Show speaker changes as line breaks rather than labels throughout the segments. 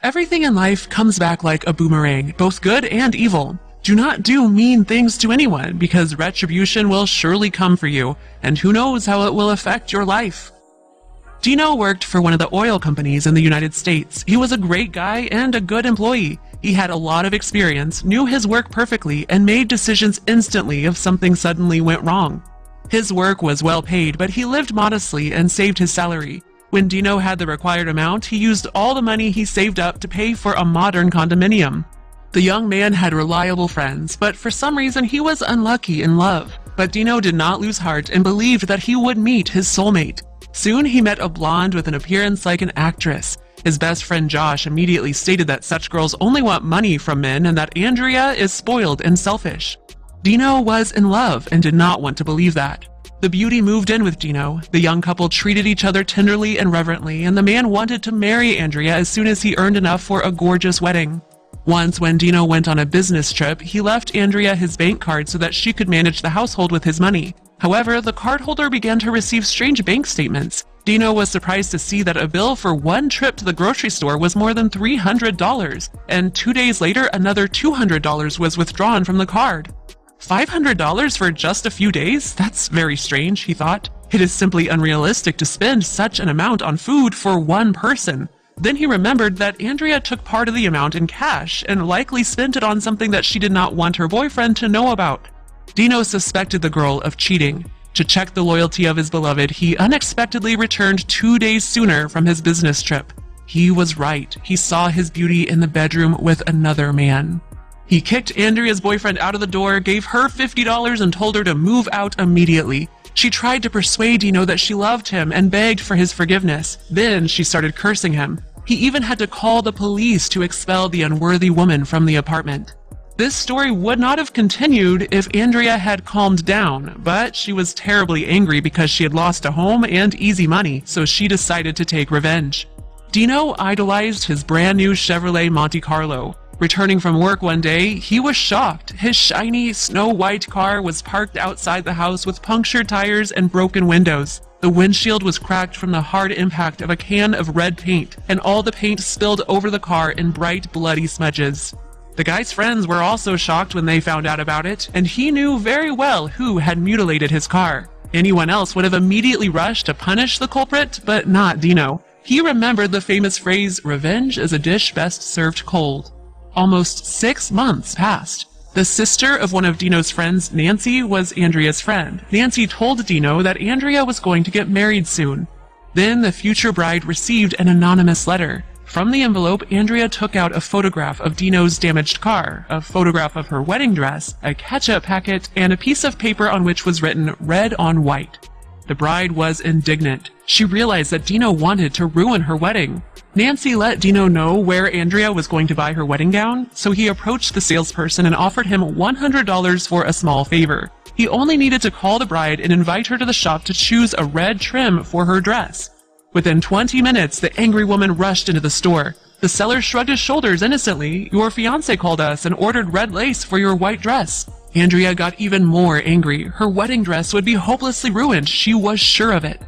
Everything in life comes back like a boomerang, both good and evil. Do not do mean things to anyone, because retribution will surely come for you, and who knows how it will affect your life. Dino worked for one of the oil companies in the United States. He was a great guy and a good employee. He had a lot of experience, knew his work perfectly, and made decisions instantly if something suddenly went wrong. His work was well paid, but he lived modestly and saved his salary. When Dino had the required amount, he used all the money he saved up to pay for a modern condominium. The young man had reliable friends, but for some reason he was unlucky in love. But Dino did not lose heart and believed that he would meet his soulmate. Soon he met a blonde with an appearance like an actress. His best friend Josh immediately stated that such girls only want money from men and that Andrea is spoiled and selfish. Dino was in love and did not want to believe that. The beauty moved in with Dino. The young couple treated each other tenderly and reverently, and the man wanted to marry Andrea as soon as he earned enough for a gorgeous wedding. Once, when Dino went on a business trip, he left Andrea his bank card so that she could manage the household with his money. However, the cardholder began to receive strange bank statements. Dino was surprised to see that a bill for one trip to the grocery store was more than $300, and 2 days later another $200 was withdrawn from the card. $500 for just a few days? That's very strange, he thought. It is simply unrealistic to spend such an amount on food for one person. Then he remembered that Andrea took part of the amount in cash and likely spent it on something that she did not want her boyfriend to know about. Dino suspected the girl of cheating. To check the loyalty of his beloved, he unexpectedly returned 2 days sooner from his business trip. He was right. He saw his beauty in the bedroom with another man. He kicked Andrea's boyfriend out of the door, gave her $50 and told her to move out immediately. She tried to persuade Dino that she loved him and begged for his forgiveness. Then she started cursing him. He even had to call the police to expel the unworthy woman from the apartment. This story would not have continued if Andrea had calmed down, but she was terribly angry because she had lost a home and easy money, so she decided to take revenge. Dino idolized his brand new Chevrolet Monte Carlo. Returning from work one day, he was shocked. His shiny, snow-white car was parked outside the house with punctured tires and broken windows. The windshield was cracked from the hard impact of a can of red paint, and all the paint spilled over the car in bright, bloody smudges. The guy's friends were also shocked when they found out about it, and he knew very well who had mutilated his car. Anyone else would have immediately rushed to punish the culprit, but not Dino. He remembered the famous phrase, "Revenge is a dish best served cold." Almost 6 months passed. The sister of one of Dino's friends, Nancy, was Andrea's friend. Nancy told Dino that Andrea was going to get married soon. Then the future bride received an anonymous letter. From the envelope, Andrea took out a photograph of Dino's damaged car, a photograph of her wedding dress, a ketchup packet, and a piece of paper on which was written red on white. The bride was indignant. She realized that Dino wanted to ruin her wedding. Nancy let Dino know where Andrea was going to buy her wedding gown, so he approached the salesperson and offered him $100 for a small favor. He only needed to call the bride and invite her to the shop to choose a red trim for her dress. Within 20 minutes, the angry woman rushed into the store. The seller shrugged his shoulders innocently. "Your fiancé called us and ordered red lace for your white dress." Andrea got even more angry. Her wedding dress would be hopelessly ruined. She was sure of it.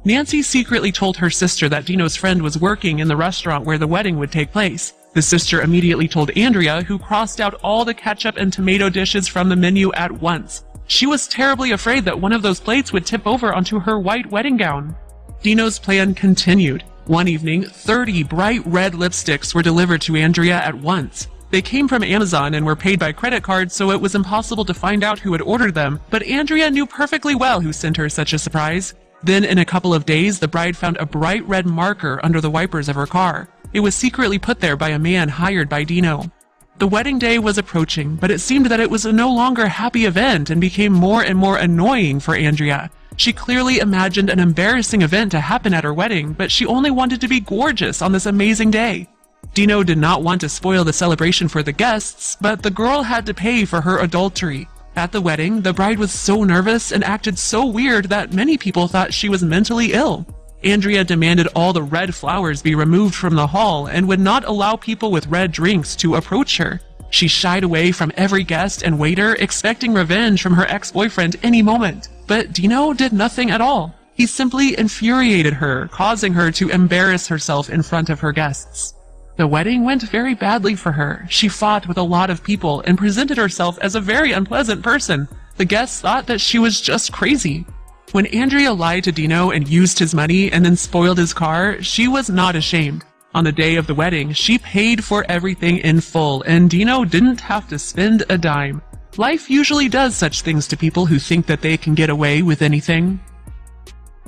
Nancy secretly told her sister that Dino's friend was working in the restaurant where the wedding would take place. The sister immediately told Andrea, who crossed out all the ketchup and tomato dishes from the menu at once. She was terribly afraid that one of those plates would tip over onto her white wedding gown. Dino's plan continued. One evening, 30 bright red lipsticks were delivered to Andrea at once. They came from Amazon and were paid by credit card, so it was impossible to find out who had ordered them, but Andrea knew perfectly well who sent her such a surprise. Then, in a couple of days, the bride found a bright red marker under the wipers of her car. It was secretly put there by a man hired by Dino. The wedding day was approaching, but it seemed that it was a no longer happy event and became more and more annoying for Andrea. She clearly imagined an embarrassing event to happen at her wedding, but she only wanted to be gorgeous on this amazing day. Dino did not want to spoil the celebration for the guests, but the girl had to pay for her adultery. At the wedding, the bride was so nervous and acted so weird that many people thought she was mentally ill. Andrea demanded all the red flowers be removed from the hall and would not allow people with red drinks to approach her. She shied away from every guest and waiter, expecting revenge from her ex-boyfriend any moment. But Dino did nothing at all. He simply infuriated her, causing her to embarrass herself in front of her guests. The wedding went very badly for her. She fought with a lot of people and presented herself as a very unpleasant person. The guests thought that she was just crazy. When Andrea lied to Dino and used his money and then spoiled his car, she was not ashamed. On the day of the wedding, she paid for everything in full, and Dino didn't have to spend a dime. Life usually does such things to people who think that they can get away with anything.